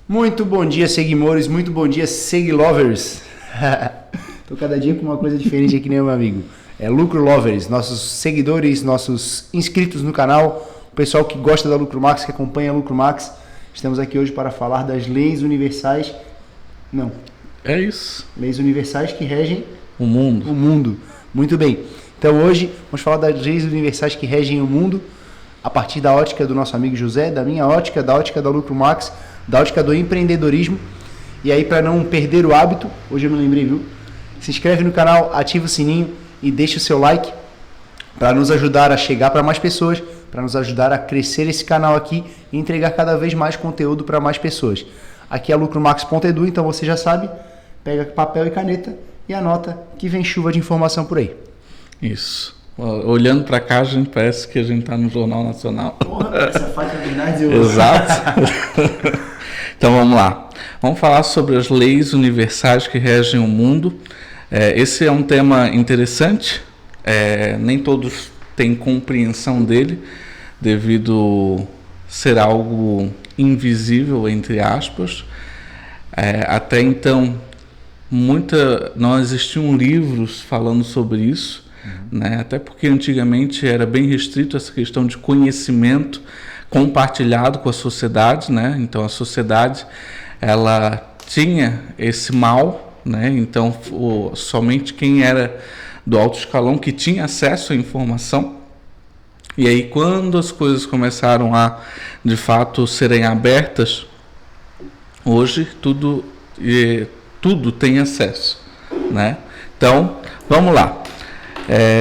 Muito bom dia, seguimores. Muito bom dia, seguilovers. Tô cada dia com uma coisa diferente aqui, né, meu amigo? É Lucro Lovers, nossos seguidores, nossos inscritos no canal, o pessoal que gosta da Lucro Max, que acompanha a Lucro Max. Estamos aqui hoje para falar das leis universais. Não. É isso. Leis universais que regem o mundo. O mundo. Muito bem. Então hoje vamos falar das leis universais que regem o mundo a partir da ótica do nosso amigo José, da minha ótica, da ótica da Lucro Max, da ótica do empreendedorismo. E aí, para não perder o hábito, hoje eu me lembrei, viu? Se inscreve no canal, ativa o sininho e deixa o seu like para nos ajudar a chegar para mais pessoas, para nos ajudar a crescer esse canal aqui e entregar cada vez mais conteúdo para mais pessoas. Aqui é lucromax.edu, então você já sabe, pega papel e caneta e anota que vem chuva de informação por aí. Isso. Olhando para cá, a gente parece que a gente está no Jornal Nacional. Porra, essa faixa de verdade. Exato. Então vamos lá. Vamos falar sobre as leis universais que regem o mundo. Esse é um tema interessante. Nem todos têm compreensão dele, devido ser algo invisível, entre aspas. Até então, não existiam livros falando sobre isso. Né? Até porque antigamente era bem restrito essa questão de conhecimento compartilhado com a sociedade, né? Então a sociedade ela tinha esse mal, né? Então somente quem era do alto escalão que tinha acesso à informação. E aí quando as coisas começaram a de fato serem abertas, hoje tudo tem acesso, né? Então vamos lá.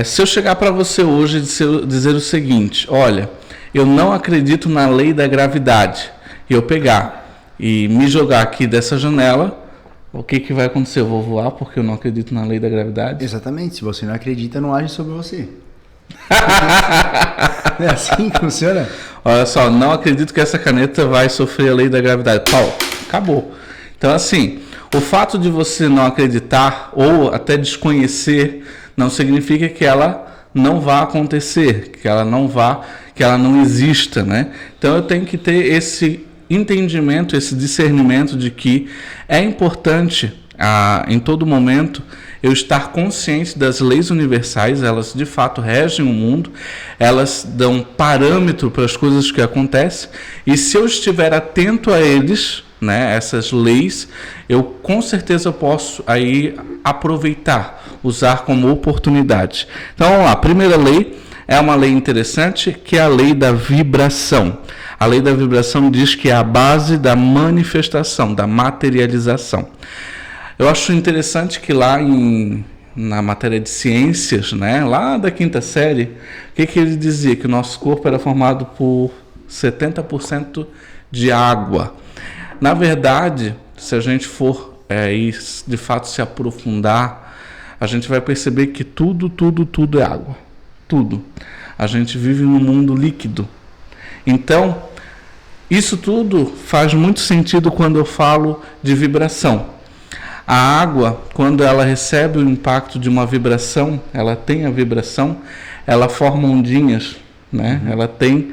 Se eu chegar para você hoje e dizer o seguinte, olha, eu não acredito na lei da gravidade, e eu pegar e me jogar aqui dessa janela, o que vai acontecer? Eu vou voar porque eu não acredito na lei da gravidade? Exatamente, se você não acredita, não age sobre você. É assim que funciona? Olha só, não acredito que essa caneta vai sofrer a lei da gravidade. Pau, acabou. Então assim, o fato de você não acreditar ou até desconhecer não significa que ela não vá acontecer, que ela não exista, né? Então eu tenho que ter esse entendimento, esse discernimento de que é importante em todo momento eu estar consciente das leis universais. Elas de fato regem o mundo, elas dão parâmetro para as coisas que acontecem, e se eu estiver atento a eles, né, essas leis, eu com certeza posso aí aproveitar, usar como oportunidade. Então vamos lá, a primeira lei é uma lei interessante, que é a lei da vibração. A lei da vibração diz que é a base da manifestação, da materialização. Eu acho interessante que lá na matéria de ciências, né, lá da quinta série, o que ele dizia? Que o nosso corpo era formado por 70% de água. Na verdade, se a gente for de fato se aprofundar, a gente vai perceber que tudo é água. Tudo. A gente vive num mundo líquido. Então, isso tudo faz muito sentido quando eu falo de vibração. A água, quando ela recebe o impacto de uma vibração, ela tem a vibração, ela forma ondinhas, né? Ela tem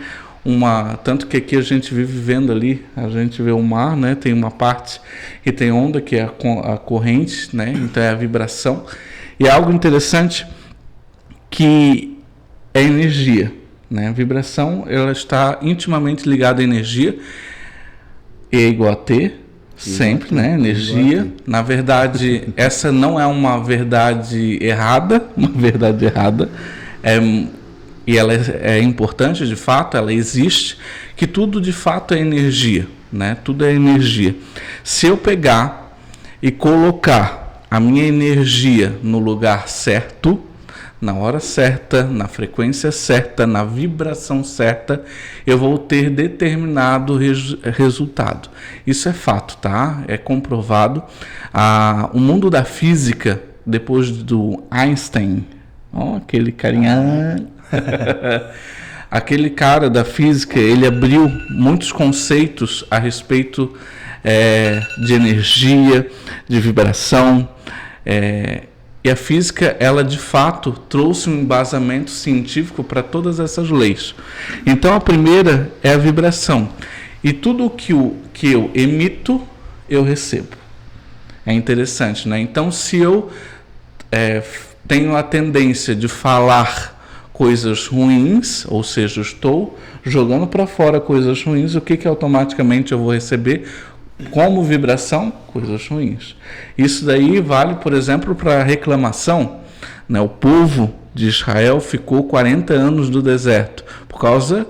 tanto que aqui a gente vive vendo ali, a gente vê o mar, né? Tem uma parte que tem onda, que é a corrente, né? Então é a vibração. E é algo interessante que é energia, né? A vibração, ela está intimamente ligada à energia, E é igual a T, sempre, né? Energia. Na verdade, essa não é uma verdade errada, e ela é importante, de fato, ela existe, que tudo de fato é energia, né? Tudo é energia. Se eu pegar e colocar a minha energia no lugar certo, na hora certa, na frequência certa, na vibração certa, eu vou ter determinado resultado. Isso é fato, tá? É comprovado. O mundo da física, depois do Einstein, aquele carinha... Aquele cara da física, ele abriu muitos conceitos a respeito de energia, de vibração, e a física, ela de fato trouxe um embasamento científico para todas essas leis. Então a primeira é a vibração. E tudo que eu emito, eu recebo. É interessante, né? Então, se eu tenho a tendência de falar coisas ruins, ou seja, eu estou jogando para fora coisas ruins, o que automaticamente eu vou receber como vibração? Coisas ruins. Isso daí vale, por exemplo, para a reclamação, né? O povo de Israel ficou 40 anos no deserto por causa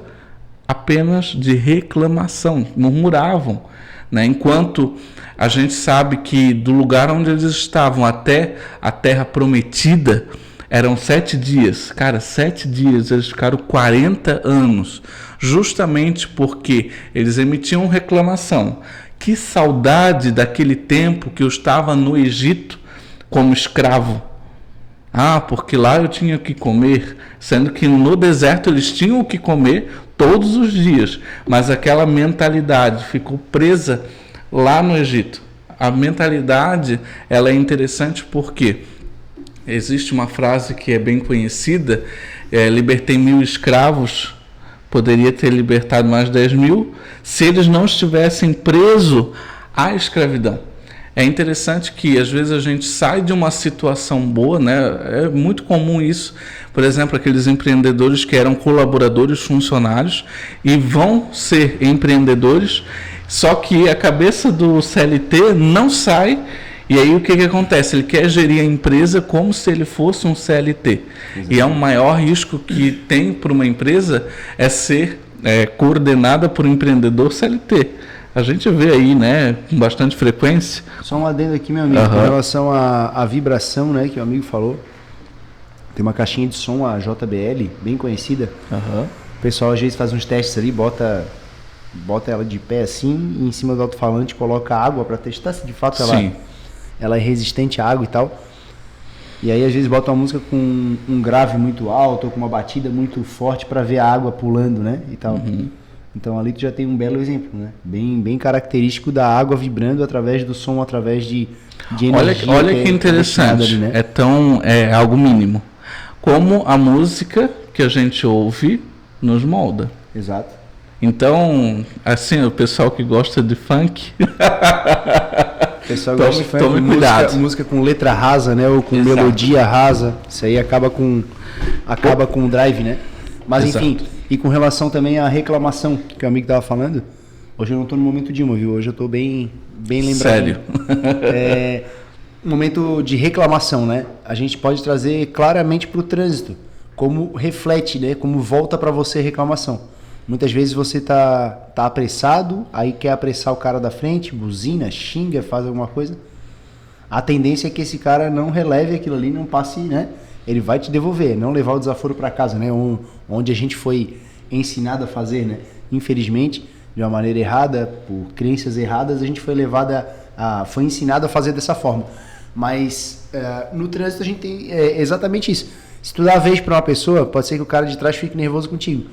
apenas de reclamação, murmuravam, né? Enquanto a gente sabe que do lugar onde eles estavam até a terra prometida eram 7 dias. Cara, 7 dias, eles ficaram 40 anos, justamente porque eles emitiam reclamação. Que saudade daquele tempo que eu estava no Egito como escravo. Ah, porque lá eu tinha que comer, sendo que no deserto eles tinham o que comer todos os dias, mas aquela mentalidade ficou presa lá no Egito. A mentalidade, ela é interessante porque existe uma frase que é bem conhecida, libertei 1000 escravos, poderia ter libertado mais 10.000, se eles não estivessem presos à escravidão. É interessante que às vezes a gente sai de uma situação boa, né? É muito comum isso. Por exemplo, aqueles empreendedores que eram colaboradores, funcionários e vão ser empreendedores, só que a cabeça do CLT não sai. E aí o que acontece? Ele quer gerir a empresa como se ele fosse um CLT. Exatamente. E é o maior risco que tem para uma empresa é ser coordenada por um empreendedor CLT. A gente vê aí, né, com bastante frequência. Só um adendo aqui, meu amigo, com relação à vibração, né, que o amigo falou. Tem uma caixinha de som, a JBL, bem conhecida. O pessoal às vezes faz uns testes ali, bota ela de pé assim, e em cima do alto-falante coloca água para testar se de fato ela é resistente à água e tal. E aí às vezes bota uma música com um grave muito alto ou com uma batida muito forte para ver a água pulando, né, e tal. Então ali tu já tem um belo exemplo, né? Bem característico da água vibrando através do som, através de energia. Olha que interessante, ali, né? É algo mínimo. Como a música que a gente ouve nos molda. Exato. Então, assim, o pessoal que gosta de funk... O pessoal gosta de funk, música com letra rasa, né? Ou com melodia rasa. Isso aí acaba com o drive, né? Mas enfim... E com relação também à reclamação que o amigo estava falando, hoje eu não estou no momento de uma, viu? Hoje eu estou bem lembrado. Sério? Momento de reclamação, né? A gente pode trazer claramente para o trânsito, como reflete, né? Como volta para você a reclamação. Muitas vezes você tá apressado, aí quer apressar o cara da frente, buzina, xinga, faz alguma coisa. A tendência é que esse cara não releve aquilo ali, não passe, né? Ele vai te devolver, não levar o desaforo para casa, né? Onde a gente foi ensinado a fazer, né? Infelizmente, de uma maneira errada, por crenças erradas, a gente foi foi ensinado a fazer dessa forma. Mas no trânsito a gente tem exatamente isso. Se tu dá a vez para uma pessoa, pode ser que o cara de trás fique nervoso contigo.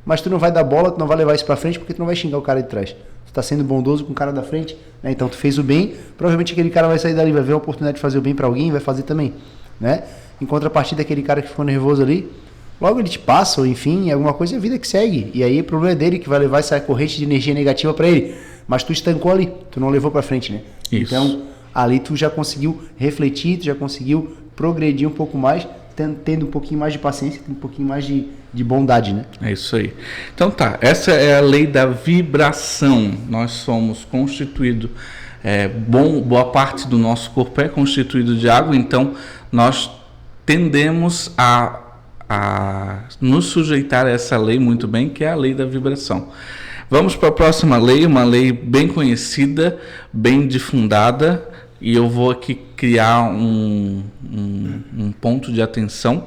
Mas tu não vai dar bola, tu não vai levar isso para frente, porque tu não vai xingar o cara de trás. Tu tá sendo bondoso com o cara da frente, né? Então tu fez o bem, provavelmente aquele cara vai sair dali, vai ver a oportunidade de fazer o bem para alguém e vai fazer também, né? Em contrapartida, aquele cara que ficou nervoso ali, logo ele te passa, ou enfim, alguma coisa, é a vida que segue. E aí o problema é dele, que vai levar essa corrente de energia negativa para ele. Mas tu estancou ali, tu não levou para frente, né? Isso. Então, ali tu já conseguiu refletir, tu já conseguiu progredir um pouco mais, tendo um pouquinho mais de paciência, tendo um pouquinho mais de bondade, né? É isso aí. Então tá, essa é a lei da vibração. Nós somos constituídos, boa parte do nosso corpo é constituído de água, então nós tendemos a nos sujeitar a essa lei muito bem, que é a lei da vibração. Vamos para a próxima lei, uma lei bem conhecida, bem difundada, e eu vou aqui criar um ponto de atenção,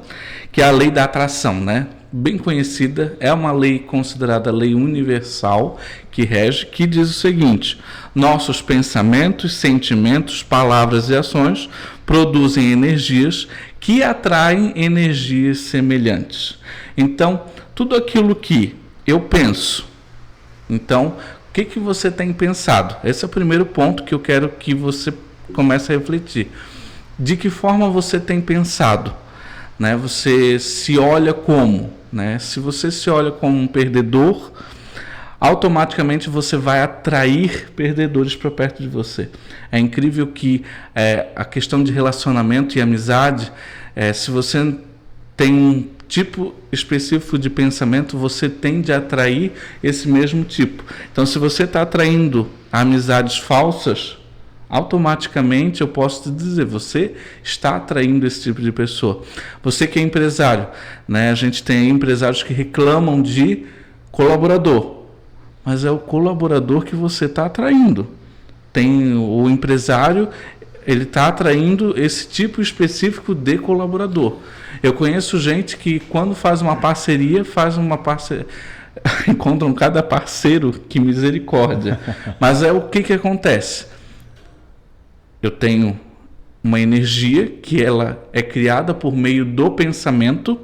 que é a lei da atração, né? Bem conhecida, é uma lei considerada lei universal que rege, que diz o seguinte: nossos pensamentos, sentimentos, palavras e ações produzem energias que atraem energias semelhantes. Então, tudo aquilo que eu penso, então, o que você tem pensado? Esse é o primeiro ponto que eu quero que você comece a refletir. De que forma você tem pensado? Né? Você se olha como? Né? Se você se olha como um perdedor, automaticamente você vai atrair perdedores para perto de você. É incrível que a questão de relacionamento e amizade, se você tem um tipo específico de pensamento, você tende a atrair esse mesmo tipo. Então, se você está atraindo amizades falsas, automaticamente eu posso te dizer, você está atraindo esse tipo de pessoa. Você que é empresário, né? A gente tem empresários que reclamam de colaborador, mas é o colaborador que você está atraindo. Tem o empresário, ele está atraindo esse tipo específico de colaborador. Eu conheço gente que quando faz uma parceria, encontram cada parceiro, que misericórdia. Mas o que acontece? Eu tenho uma energia que ela é criada por meio do pensamento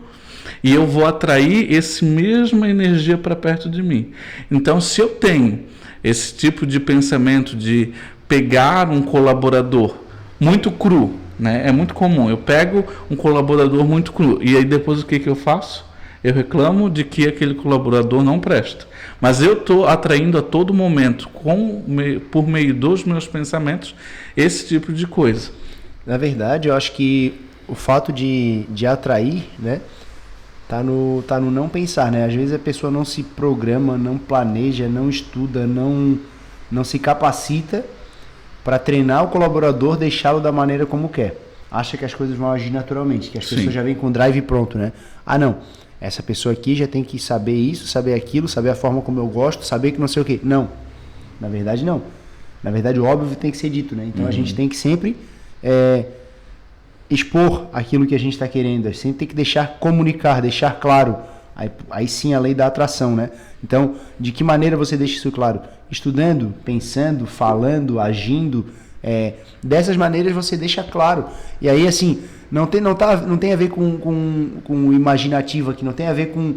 e eu vou atrair essa mesma energia para perto de mim. Então, se eu tenho esse tipo de pensamento de pegar um colaborador muito cru, né? É muito comum. Eu pego um colaborador muito cru e aí depois o que eu faço? Eu reclamo de que aquele colaborador não presta. Mas eu estou atraindo a todo momento, por meio dos meus pensamentos, esse tipo de coisa. Na verdade, eu acho que o fato de atrair, né, tá no não pensar, né? Às vezes a pessoa não se programa, não planeja, não estuda, não se capacita para treinar o colaborador, deixá-lo da maneira como quer. Acha que as coisas vão agir naturalmente, que as pessoas já vêm com drive pronto, né? Ah, não, essa pessoa aqui já tem que saber isso, saber aquilo, saber a forma como eu gosto, saber que não sei o quê. Não, na verdade não. Na verdade o óbvio tem que ser dito, né? Então a gente tem que sempre expor aquilo que a gente está querendo, a gente sempre tem que comunicar, deixar claro. Aí sim a lei da atração, né? Então, de que maneira você deixa isso claro? Estudando, pensando, falando, agindo. Dessas maneiras você deixa claro. E aí, assim, não tem a ver com imaginativo aqui, não tem a ver com...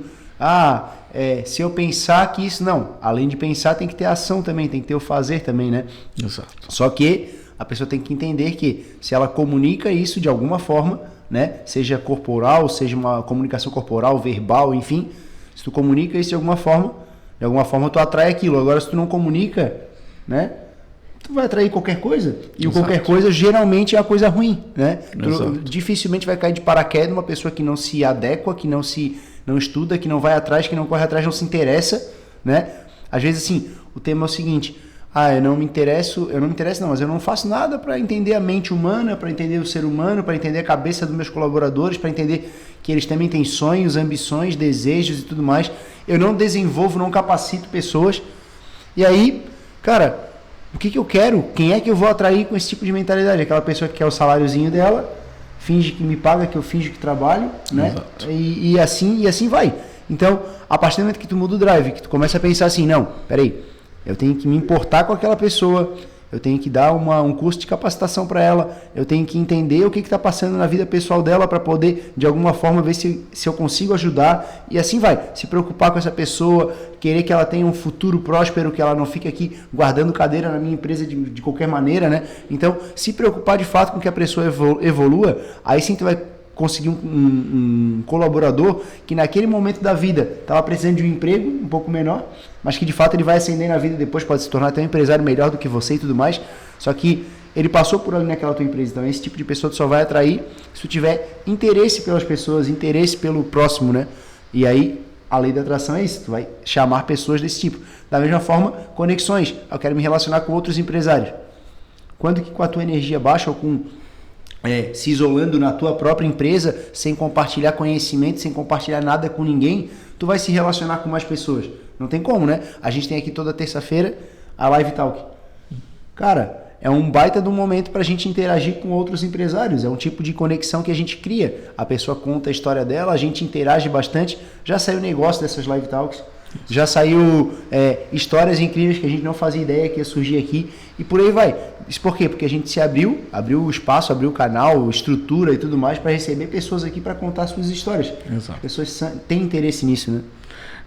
se eu pensar que isso... Não, além de pensar tem que ter ação também, tem que ter o fazer também, né? Exato. Só que a pessoa tem que entender que se ela comunica isso de alguma forma, né? Seja corporal, seja uma comunicação corporal, verbal, enfim, se tu comunica isso de alguma forma tu atrai aquilo. Agora, se tu não comunica, né? Tu vai atrair qualquer coisa. E o qualquer coisa geralmente é a coisa ruim, né? Tu dificilmente vai cair de paraquedas uma pessoa que não se adequa, que não estuda, que não vai atrás, que não corre atrás, não se interessa, né? Às vezes, assim, o tema é o seguinte: eu não me interesso não, mas eu não faço nada para entender a mente humana, para entender o ser humano, para entender a cabeça dos meus colaboradores, para entender que eles também têm sonhos, ambições, desejos e tudo mais. Eu não desenvolvo, não capacito pessoas. E aí, cara, o que eu quero? Quem é que eu vou atrair com esse tipo de mentalidade? Aquela pessoa que quer o saláriozinho dela, finge que me paga, que eu finge que trabalho, né? E assim vai. Então, a partir do momento que tu muda o drive, que tu começa a pensar assim, não, peraí, eu tenho que me importar com aquela pessoa, eu tenho que dar um curso de capacitação para ela, eu tenho que entender o que está passando na vida pessoal dela para poder, de alguma forma, ver se eu consigo ajudar, e assim vai. Se preocupar com essa pessoa, querer que ela tenha um futuro próspero, que ela não fique aqui guardando cadeira na minha empresa de qualquer maneira, né? Então, se preocupar de fato com que a pessoa evolua, aí sim tu vai conseguir um colaborador que naquele momento da vida estava precisando de um emprego um pouco menor, mas que de fato ele vai ascender na vida e depois pode se tornar até um empresário melhor do que você e tudo mais, só que ele passou por ali naquela tua empresa. Então esse tipo de pessoa tu só vai atrair se tu tiver interesse pelas pessoas, interesse pelo próximo, né? E aí a lei da atração é isso, tu vai chamar pessoas desse tipo. Da mesma forma, conexões. Eu quero me relacionar com outros empresários. Quando que com a tua energia baixa ou com se isolando na tua própria empresa, sem compartilhar conhecimento, sem compartilhar nada com ninguém, tu vai se relacionar com mais pessoas? Não tem como, né? A gente tem aqui toda terça-feira a Live Talk. Cara, é um baita de um momento para a gente interagir com outros empresários. É um tipo de conexão que a gente cria. A pessoa conta a história dela, a gente interage bastante. Já saiu negócio dessas Live Talks. Já saiu histórias incríveis que a gente não fazia ideia que ia surgir aqui. E por aí vai. Isso por quê? Porque a gente se abriu o espaço, abriu o canal, estrutura e tudo mais para receber pessoas aqui para contar suas histórias. Exato. As pessoas têm interesse nisso, né?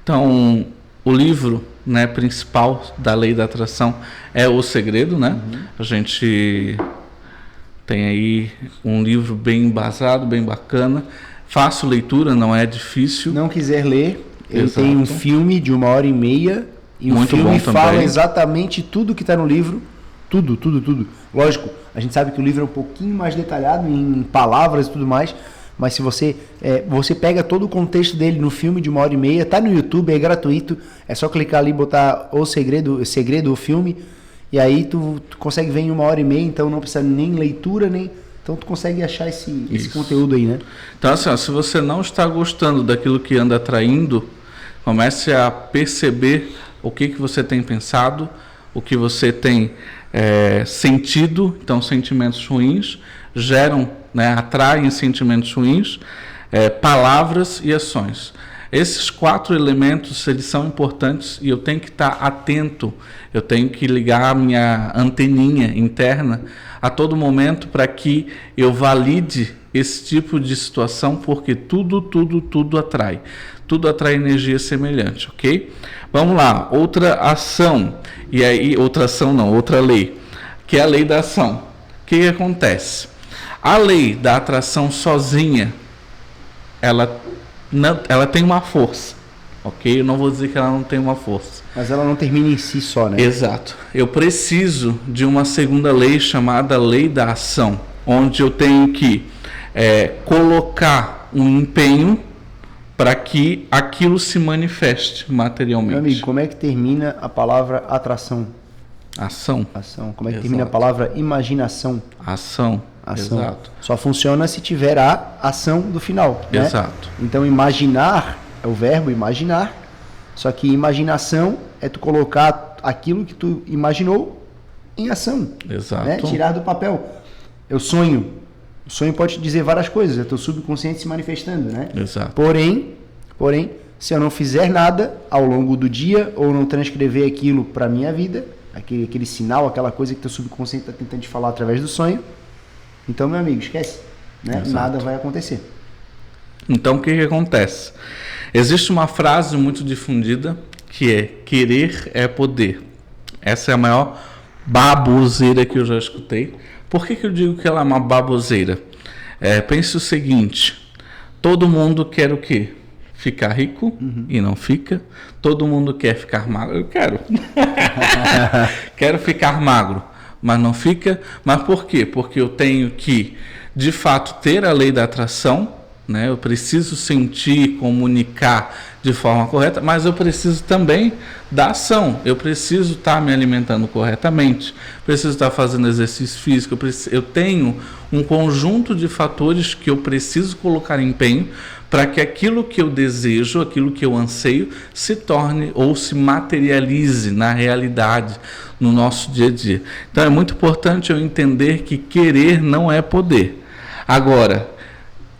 Então, o livro, né, principal da Lei da Atração é O Segredo, né? A gente tem aí um livro bem embasado, bem bacana. Fácil leitura, não é difícil. Não quiser ler, ele tem um filme de 1h30 E o filme fala exatamente tudo que está no livro. Tudo. Lógico, a gente sabe que o livro é um pouquinho mais detalhado em palavras e tudo mais, mas se você pega todo o contexto dele no filme de 1h30, tá no YouTube, é gratuito, é só clicar ali e botar o segredo o filme, e aí tu consegue ver em 1h30, então não precisa nem leitura, então tu consegue achar esse conteúdo aí, né? Então assim, ó, se você não está gostando daquilo que anda atraindo, comece a perceber o que você tem pensado, o que você tem sentido. Então sentimentos ruins geram, atraem sentimentos ruins, palavras e ações. Esses 4 elementos, eles são importantes e eu tenho que estar atento, eu tenho que ligar a minha anteninha interna a todo momento para que eu valide esse tipo de situação, porque tudo atrai. Tudo atrai energia semelhante, ok? Vamos lá, outra ação, outra lei, que é a lei da ação. O que acontece? A lei da atração sozinha, ela tem uma força, ok? Eu não vou dizer que ela não tem uma força. Mas ela não termina em si só, né? Exato. Eu preciso de uma segunda lei chamada lei da ação, onde eu tenho que colocar um empenho para que aquilo se manifeste materialmente. Meu amigo, como é que termina a palavra atração? Ação. Como é que termina a palavra imaginação? Ação. Exato. Só funciona se tiver a ação do final, né? Exato. Então imaginar é o verbo imaginar, só que imaginação é tu colocar aquilo que tu imaginou em ação. Exato. Né? Tirar do papel. Eu sonho. O sonho pode dizer várias coisas, é teu subconsciente se manifestando, né? Exato. Porém, se eu não fizer nada ao longo do dia ou não transcrever aquilo para minha vida, aquele sinal, aquela coisa que teu subconsciente está tentando te falar através do sonho, então, meu amigo, esquece, né? Nada vai acontecer. Então, o que acontece? Existe uma frase muito difundida que é: querer é poder. Essa é a maior baboseira que eu já escutei. Por que eu digo que ela é uma baboseira? Pense o seguinte: todo mundo quer o quê? Ficar rico e não fica. Todo mundo quer ficar magro. Eu quero. Quero ficar magro, mas não fica. Mas por quê? Porque eu tenho que, de fato, ter a lei da atração, né? Eu preciso sentir, comunicar de forma correta, mas eu preciso também da ação. Eu preciso estar me alimentando corretamente, preciso estar fazendo exercício físico, eu tenho um conjunto de fatores que eu preciso colocar empenho para que aquilo que eu desejo, aquilo que eu anseio, se torne ou se materialize na realidade, no nosso dia a dia. Então é muito importante eu entender que querer não é poder. Agora,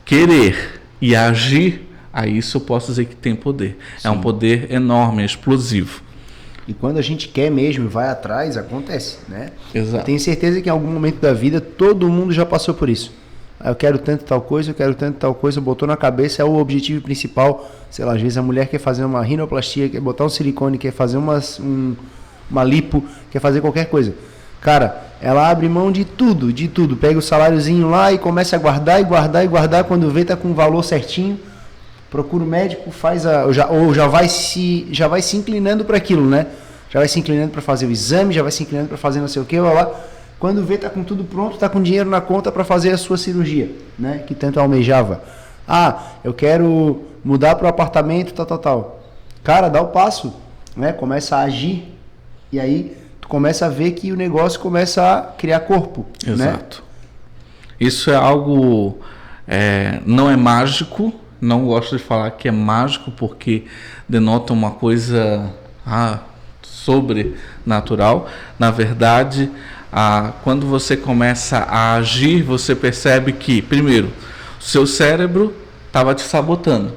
querer e agir, a isso eu posso dizer que tem poder. Sim. É um poder enorme, é explosivo. E quando a gente quer mesmo e vai atrás, acontece, né? Exato. Eu tenho certeza que em algum momento da vida todo mundo já passou por isso. Eu quero tanto tal coisa, botou na cabeça, é o objetivo principal. Sei lá, às vezes a mulher quer fazer uma rinoplastia, quer botar um silicone, quer fazer uma lipo, quer fazer qualquer coisa. Cara, ela abre mão de tudo, pega o saláriozinho lá e começa a guardar e guardar, quando vê tá com o valor certinho, procura o médico, já vai se inclinando para aquilo, né? Já vai se inclinando para fazer o exame, já vai se inclinando para fazer não sei o que, lá. Quando vê tá com tudo pronto, tá com dinheiro na conta para fazer a sua cirurgia, né? Que tanto almejava. Eu quero mudar para o apartamento, tal. Cara, dá o passo, né? Começa a agir e aí tu começa a ver que o negócio começa a criar corpo. Exato. Né? Isso é algo, não é mágico, não gosto de falar que é mágico porque denota uma coisa sobrenatural. Na verdade, quando você começa a agir, você percebe que, primeiro, o seu cérebro estava te sabotando,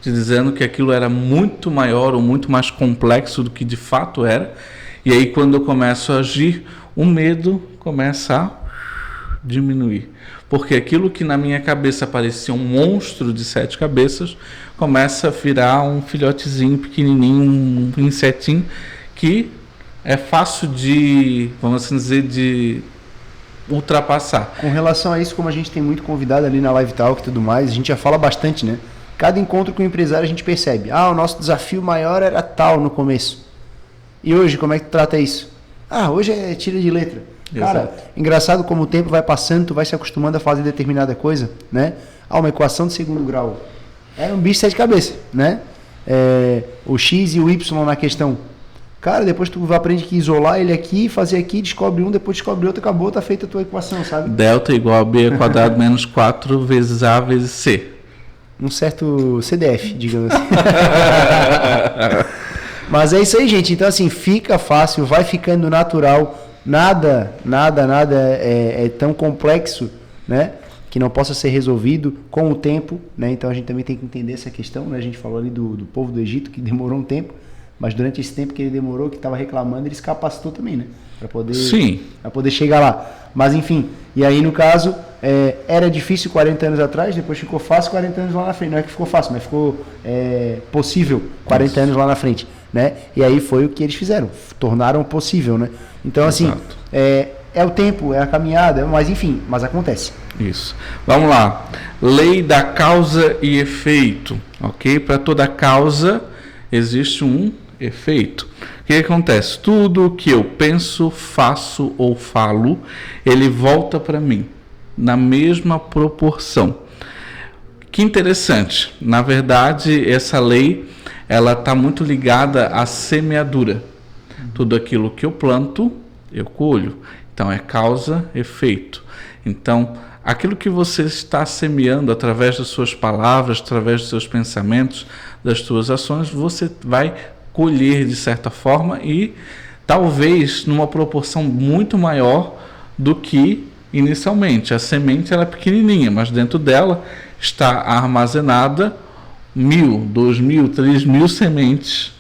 te dizendo que aquilo era muito maior ou muito mais complexo do que de fato era. E aí, quando eu começo a agir, o medo começa a diminuir. Porque aquilo que na minha cabeça parecia um monstro de 7 cabeças, começa a virar um filhotezinho pequenininho, um insetinho, que é fácil de, vamos assim dizer, de ultrapassar. Com relação a isso, como a gente tem muito convidado ali na Live Talk e tudo mais, a gente já fala bastante, né? Cada encontro com o empresário a gente percebe, o nosso desafio maior era tal no começo. E hoje, como é que tu trata isso? Ah, hoje é tira de letra. Cara, Exato. engraçado como o tempo vai passando, tu vai se acostumando a fazer determinada coisa, né? Ah, uma equação de segundo grau. Era um bicho de sete cabeças, né? O X e o Y na questão. Cara, depois tu aprende que isolar ele aqui, fazer aqui, descobre um, depois descobre outro, acabou, tá feita a tua equação, sabe? Delta igual a B quadrado menos 4 vezes A vezes C. Um certo CDF, digamos assim. Mas é isso aí, gente. Então, assim, fica fácil, vai ficando natural. Nada é tão complexo, né? Que não possa ser resolvido com o tempo, né? Então, a gente também tem que entender essa questão, né? A gente falou ali do povo do Egito, que demorou um tempo. Mas durante esse tempo que ele demorou, que estava reclamando, ele se capacitou também, né? Para poder chegar lá. Mas enfim, e aí no caso, era difícil 40 anos atrás, depois ficou fácil 40 anos lá na frente. Não é que ficou fácil, mas ficou possível 40 anos lá na frente, né? E aí foi o que eles fizeram, tornaram possível, né? Então assim, é o tempo, é a caminhada, mas enfim, mas acontece. Isso. Vamos lá. Lei da causa e efeito, ok? Para toda causa existe um efeito. O que acontece? Tudo o que eu penso, faço ou falo, ele volta para mim na mesma proporção. Que interessante. Na verdade, essa lei ela está muito ligada à semeadura. Tudo aquilo que eu planto, eu colho. Então é causa, efeito. Então, aquilo que você está semeando através das suas palavras, através dos seus pensamentos, das suas ações, você vai colher de certa forma e talvez numa proporção muito maior do que inicialmente. A semente ela é pequenininha, mas dentro dela está armazenada 1.000, 2.000, 3.000 sementes,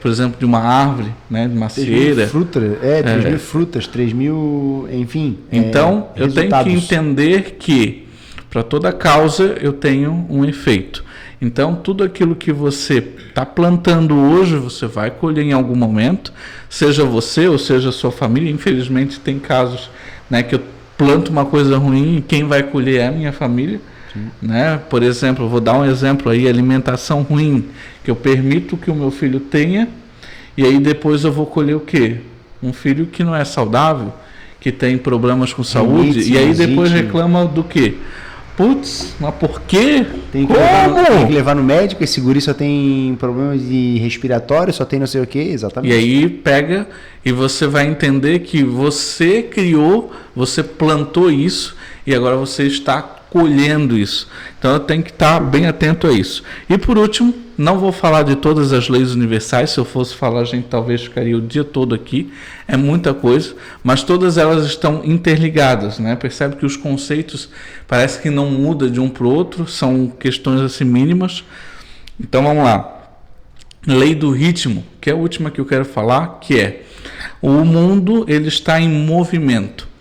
por exemplo, de uma árvore, né, de macieira. 3.000 frutas, 3.000, enfim. Então, eu tenho que entender que para toda causa eu tenho um efeito. Então, tudo aquilo que você está plantando hoje, você vai colher em algum momento, seja você ou seja a sua família. Infelizmente, tem casos, né, que eu planto uma coisa ruim e quem vai colher é a minha família. Né? Por exemplo, vou dar um exemplo aí, alimentação ruim, que eu permito que o meu filho tenha, e aí depois eu vou colher o quê? Um filho que não é saudável, que tem problemas com saúde, e aí depois reclama do quê? Putz, mas por quê? Tem que levar no médico, esse guri só tem problemas de respiratório, só tem não sei o quê, exatamente. E aí pega e você vai entender que você criou, você plantou isso e agora você está colhendo isso. Então eu tenho que estar bem atento a isso. E por último, não vou falar de todas as leis universais, se eu fosse falar a gente talvez ficaria o dia todo aqui, é muita coisa, mas todas elas estão interligadas, né? Percebe que os conceitos parece que não mudam de um para o outro, são questões assim mínimas. Então vamos lá. Lei do ritmo, que é a última que eu quero falar, que é o mundo ele está em movimento.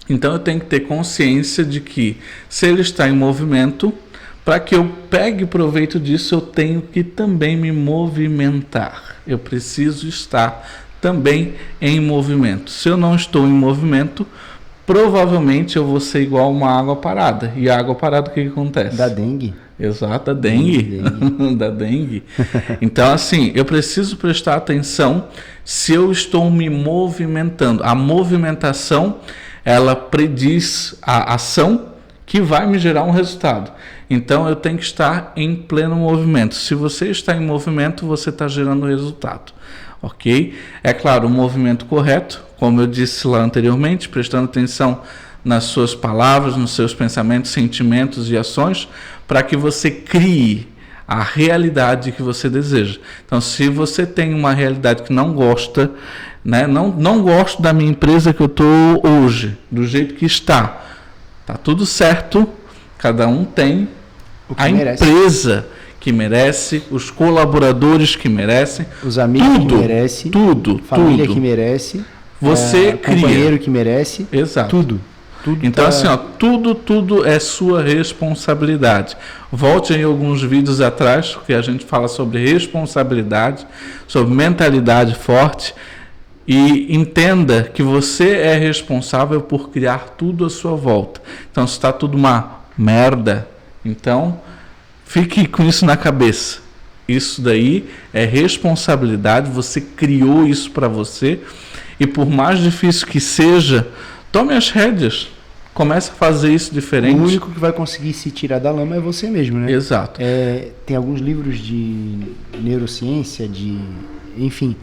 Então eu tenho que ter consciência de que se ele está em movimento, para que eu pegue proveito disso, eu tenho que também me movimentar. Eu preciso estar também em movimento. Se eu não estou em movimento, provavelmente eu vou ser igual uma água parada. E a água parada, o que acontece? Da dengue. Exato, da dengue. Da dengue. Então, assim, eu preciso prestar atenção se eu estou me movimentando. A movimentação ela prediz a ação que vai me gerar um resultado. Então, eu tenho que estar em pleno movimento. Se você está em movimento, você está gerando resultado. Ok? É claro, o movimento correto, como eu disse lá anteriormente, prestando atenção nas suas palavras, nos seus pensamentos, sentimentos e ações, para que você crie a realidade que você deseja. Então, se você tem uma realidade que não gosta, né? Não gosto da minha empresa que eu estou hoje, do jeito que está. Tá tudo certo, cada um tem a empresa que merece, os colaboradores que merecem, os amigos que merecem, família que merece, você cria, companheiro que merece, exato. Tudo então assim, tudo é sua responsabilidade. Volte em alguns vídeos atrás, que a gente fala sobre responsabilidade, sobre mentalidade forte. E entenda que você é responsável por criar tudo à sua volta. Então, se está tudo uma merda, então fique com isso na cabeça. Isso daí é responsabilidade, você criou isso para você, e por mais difícil que seja, tome as rédeas, comece a fazer isso diferente. O único que vai conseguir se tirar da lama é você mesmo, né? Exato. Tem alguns livros de neurociência, enfim,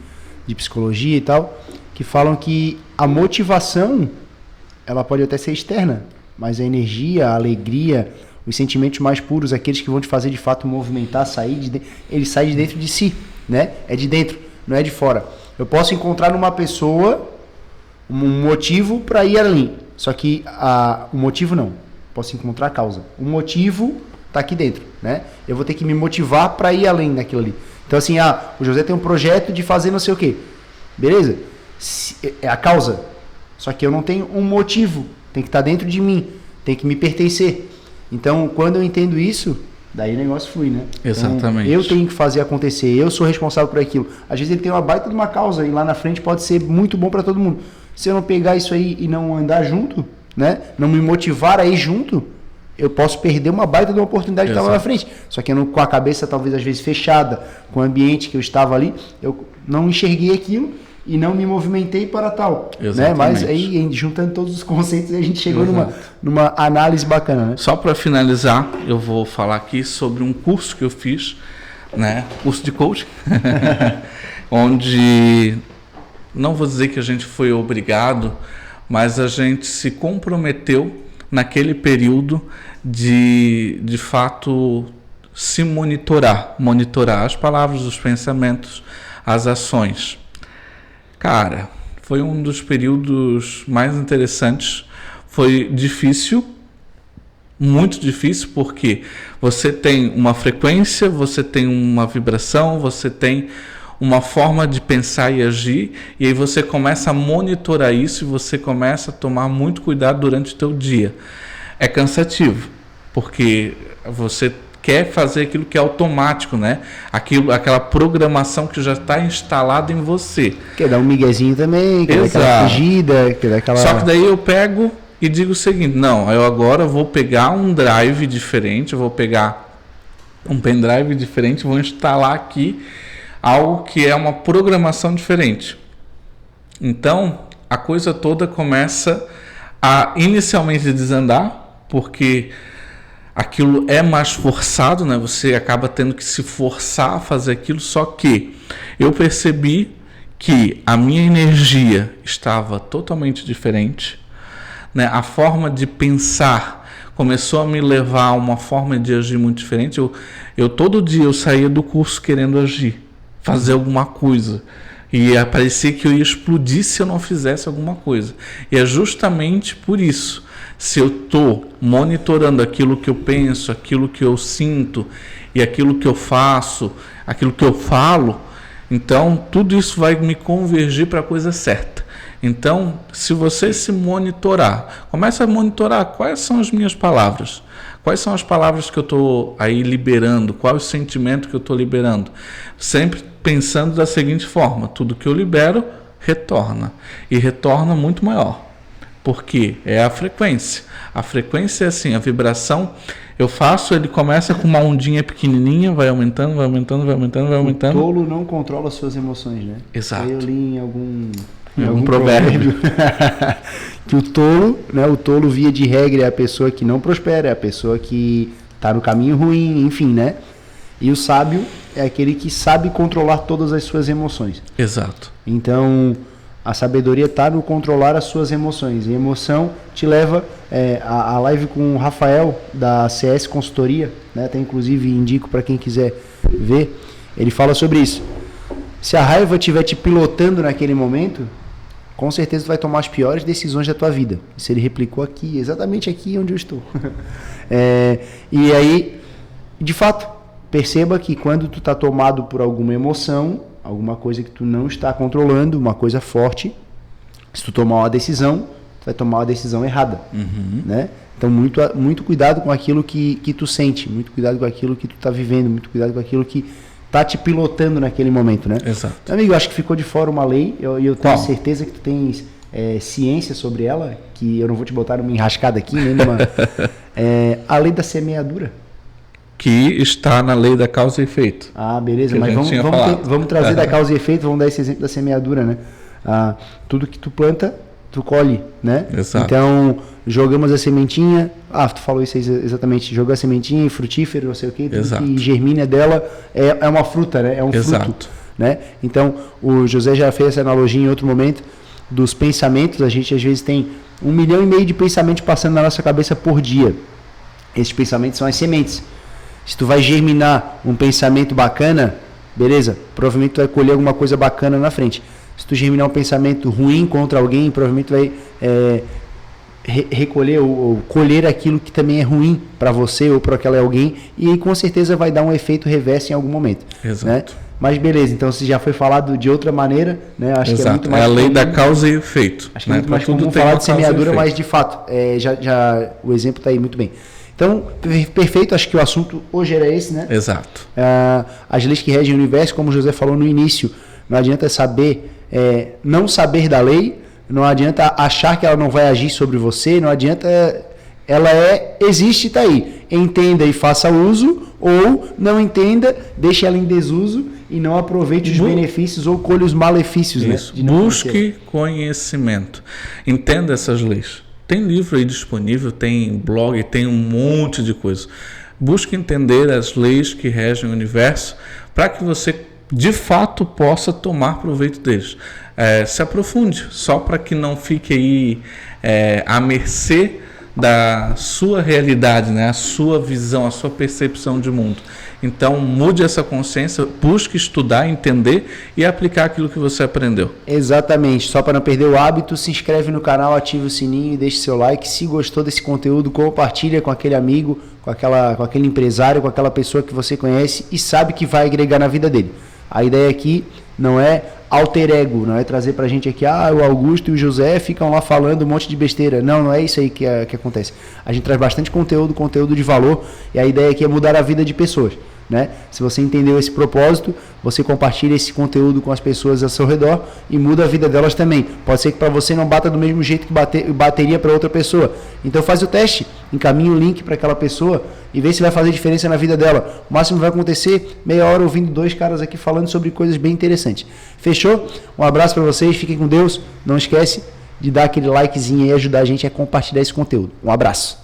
de psicologia e tal, que falam que a motivação, ela pode até ser externa, mas a energia, a alegria, os sentimentos mais puros, aqueles que vão te fazer de fato movimentar, eles saem de dentro de si, né? É de dentro, não é de fora. Eu posso encontrar numa pessoa um motivo para ir além, só que o motivo não. Posso encontrar a causa. O motivo está aqui dentro, né? Eu vou ter que me motivar para ir além daquilo ali. Então assim, o José tem um projeto de fazer não sei o quê. Beleza? É a causa. Só que eu não tenho um motivo. Tem que estar dentro de mim. Tem que me pertencer. Então, quando eu entendo isso, daí o negócio flui, né? Exatamente. Então, eu tenho que fazer acontecer. Eu sou responsável por aquilo. Às vezes ele tem uma baita de uma causa e lá na frente pode ser muito bom para todo mundo. Se eu não pegar isso aí e não andar junto, né? Não me motivar a ir junto, eu posso perder uma baita de uma oportunidade que estava na frente. Só que eu não, com a cabeça talvez às vezes fechada, com o ambiente que eu estava ali, eu não enxerguei aquilo e não me movimentei para tal. Né? Mas aí, juntando todos os conceitos, a gente chegou numa análise bacana. Né? Só para finalizar, eu vou falar aqui sobre um curso que eu fiz, né? Curso de coaching, onde, não vou dizer que a gente foi obrigado, mas a gente se comprometeu naquele período de fato se monitorar as palavras, os pensamentos, as ações. Cara, foi um dos períodos mais interessantes. Foi difícil, muito difícil, porque você tem uma frequência, você tem uma vibração, você tem uma forma de pensar e agir, e aí você começa a monitorar isso e você começa a tomar muito cuidado durante o teu dia. É cansativo, porque você quer fazer aquilo que é automático, né? Aquela programação que já está instalada em você. Quer dar um miguezinho também, quer dar aquela fugida, quer dar aquela... Só que daí eu pego e digo o seguinte, não, eu agora vou pegar um drive diferente, eu vou pegar um pendrive diferente, vou instalar aqui algo que é uma programação diferente. Então, a coisa toda começa a inicialmente desandar, porque aquilo é mais forçado, né? Você acaba tendo que se forçar a fazer aquilo, só que eu percebi que a minha energia estava totalmente diferente, né? A forma de pensar começou a me levar a uma forma de agir muito diferente. Eu todo dia eu saía do curso querendo agir, fazer alguma coisa, e parecia que eu ia explodir se eu não fizesse alguma coisa. E é justamente por isso, se eu estou monitorando aquilo que eu penso, aquilo que eu sinto e aquilo que eu faço, aquilo que eu falo, então tudo isso vai me convergir para a coisa certa. Então, se você se monitorar, começa a monitorar quais são as minhas palavras, quais são as palavras que eu estou aí liberando, qual é o sentimento que eu estou liberando, sempre pensando da seguinte forma: tudo que eu libero retorna, e retorna muito maior, porque é a frequência. A frequência é assim, a vibração, eu faço, ele começa com uma ondinha pequenininha, vai aumentando, vai aumentando, vai aumentando, vai aumentando. O tolo não controla as suas emoções, né? Exato. Eu li em algum provérbio que o tolo, né, o tolo via de regra é a pessoa que não prospera, é a pessoa que está no caminho ruim, enfim, né? E o sábio é aquele que sabe controlar todas as suas emoções. Exato. Então, a sabedoria está no controlar as suas emoções. E emoção te leva a live com o Rafael da CS Consultoria, né? Até inclusive indico para quem quiser ver. Ele fala sobre isso. Se a raiva estiver te pilotando naquele momento, com certeza tu vai tomar as piores decisões da tua vida. Isso ele replicou aqui, exatamente aqui onde eu estou. E aí, de fato, perceba que quando tu está tomado por alguma emoção, alguma coisa que tu não está controlando, uma coisa forte, se tu tomar uma decisão, tu vai tomar uma decisão errada. Né? Então, muito cuidado com aquilo que tu sente, muito cuidado com aquilo que tu está vivendo, muito cuidado com aquilo que tá te pilotando naquele momento, né? Exato. Então, amigo, eu acho que ficou de fora uma lei, eu tenho certeza que tu tens ciência sobre ela, que eu não vou te botar numa enrascada aqui, né? A lei da semeadura. que está na lei da causa e efeito. Ah, beleza, que mas vamos trazer da causa e efeito, vamos dar esse exemplo da semeadura, né? Tudo que tu planta, tu colhe, né? Exato. Então, jogamos a sementinha, tu falou isso aí exatamente, jogou a sementinha em frutífero, não sei o quê, tudo Exato. que germina dela é uma fruta, né? É um Exato. fruto, né? Então, o José já fez essa analogia em outro momento dos pensamentos. A gente às vezes tem 1,5 milhão de pensamentos passando na nossa cabeça por dia. Esses pensamentos são as sementes. Se tu vai germinar um pensamento bacana, beleza, provavelmente tu vai colher alguma coisa bacana na frente. Se tu germinar um pensamento ruim contra alguém, provavelmente tu vai recolher ou colher aquilo que também é ruim para você ou para aquele alguém, e com certeza vai dar um efeito reverso em algum momento. Exato. Né? Mas beleza, então se já foi falado de outra maneira, né? Acho Exato. que é muito mais a lei comum, da causa e efeito. acho que é muito mais comum falar de semeadura, mas de fato, já o exemplo está aí muito bem. Então, perfeito, acho que o assunto hoje era esse, né? Exato. As leis que regem o universo, como o José falou no início, não adianta saber, não saber da lei, não adianta achar que ela não vai agir sobre você, não adianta, ela existe e está aí. Entenda e faça uso, ou não entenda, deixe ela em desuso e não aproveite os benefícios ou colhe os malefícios. Isso. Né, Busque conhecimento. Entenda essas leis. Tem livro aí disponível, tem blog, tem um monte de coisa. Busque entender as leis que regem o universo para que você, de fato, possa tomar proveito deles. Se aprofunde, só para que não fique aí à mercê da sua realidade, né? A sua visão, a sua percepção de mundo. Então, mude essa consciência, busque estudar, entender e aplicar aquilo que você aprendeu. Exatamente. Só para não perder o hábito, se inscreve no canal, ative o sininho e deixe seu like. Se gostou desse conteúdo, compartilha com aquele amigo, com aquele empresário, com aquela pessoa que você conhece e sabe que vai agregar na vida dele. A ideia aqui não é alter ego, não é trazer pra gente aqui, o Augusto e o José ficam lá falando um monte de besteira. Não é isso aí que acontece. A gente traz bastante conteúdo de valor, e a ideia aqui é mudar a vida de pessoas, né? Se você entendeu esse propósito, você compartilha esse conteúdo com as pessoas ao seu redor e muda a vida delas também. Pode ser que para você não bata do mesmo jeito que bateria para outra pessoa. Então faz o teste, encaminha o link para aquela pessoa e vê se vai fazer diferença na vida dela. O máximo que vai acontecer, meia hora ouvindo 2 caras aqui falando sobre coisas bem interessantes. Fechou? Um abraço para vocês, fiquem com Deus. Não esquece de dar aquele likezinho e ajudar a gente a compartilhar esse conteúdo. Um abraço.